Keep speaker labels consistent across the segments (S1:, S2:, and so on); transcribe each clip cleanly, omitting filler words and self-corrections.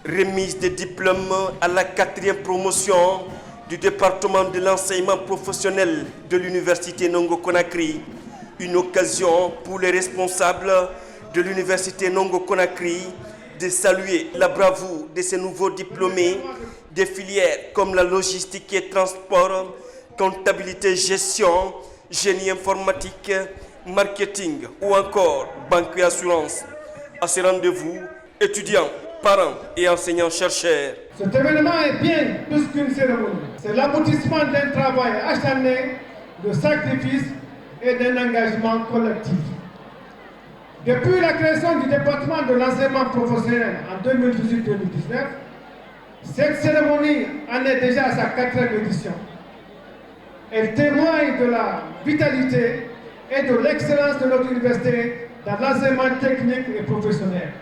S1: Remise des diplômes à la 4e promotion du département de l'enseignement professionnel de l'université Nongo Conakry. Une occasion pour les responsables de l'université Nongo Conakry de saluer la bravoure de ces nouveaux diplômés des filières comme la logistique et transport, comptabilité, gestion, génie informatique, marketing ou encore banque et assurance. À ce rendez-vous, étudiants, parents et enseignants-chercheurs.
S2: Cet événement est bien plus qu'une cérémonie. C'est l'aboutissement d'un travail acharné, de sacrifice et d'un engagement collectif. Depuis la création du département de l'enseignement professionnel en 2018-2019, cette cérémonie en est déjà à sa 4e édition. Elle témoigne de la vitalité et de l'excellence de notre université dans l'enseignement technique et professionnel.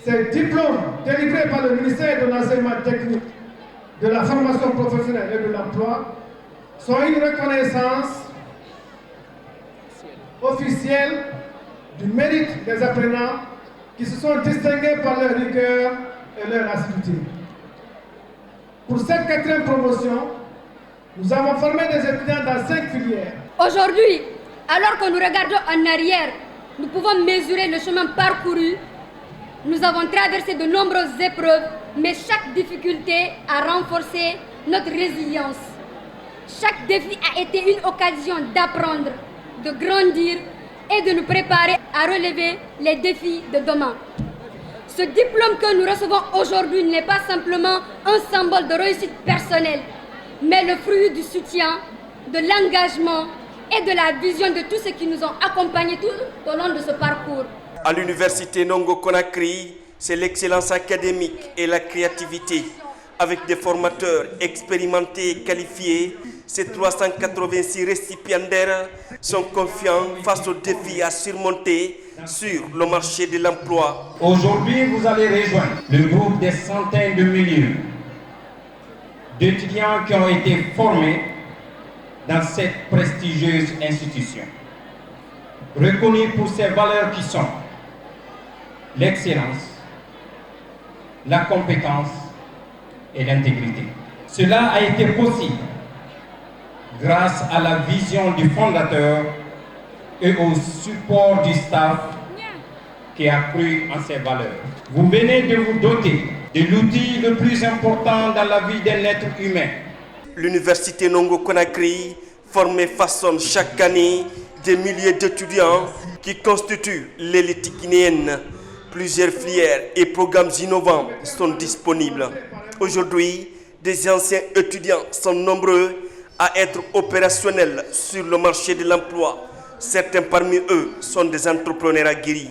S2: Ces diplômes délivrés par le ministère de l'enseignement technique, de la formation professionnelle et de l'emploi sont une reconnaissance officielle du mérite des apprenants qui se sont distingués par leur rigueur et leur assiduité. Pour cette 4e promotion, nous avons formé des étudiants dans 5 filières.
S3: Aujourd'hui, alors que nous regardons en arrière, nous pouvons mesurer le chemin parcouru. Nous avons traversé de nombreuses épreuves, mais chaque difficulté a renforcé notre résilience. Chaque défi a été une occasion d'apprendre, de grandir et de nous préparer à relever les défis de demain. Ce diplôme que nous recevons aujourd'hui n'est pas simplement un symbole de réussite personnelle, mais le fruit du soutien, de l'engagement et de la vision de tous ceux qui nous ont accompagnés tout au long de ce parcours.
S1: À l'université Nongo Conakry, c'est l'excellence académique et la créativité. Avec des formateurs expérimentés et qualifiés, ces 386 récipiendaires sont confiants face aux défis à surmonter sur le marché de l'emploi.
S4: Aujourd'hui, vous allez rejoindre le groupe des centaines de milliers d'étudiants qui ont été formés dans cette prestigieuse institution, reconnus pour ses valeurs qui sont l'excellence, la compétence et l'intégrité. Cela a été possible grâce à la vision du fondateur et au support du staff qui a cru en ces valeurs. Vous venez de vous doter de l'outil le plus important dans la vie d'un être humain.
S1: L'université Nongo Conakry forme et façonne chaque année des milliers d'étudiants qui constituent l'élite guinéenne. Plusieurs filières et programmes innovants sont disponibles. Aujourd'hui, des anciens étudiants sont nombreux à être opérationnels sur le marché de l'emploi. Certains parmi eux sont des entrepreneurs aguerris.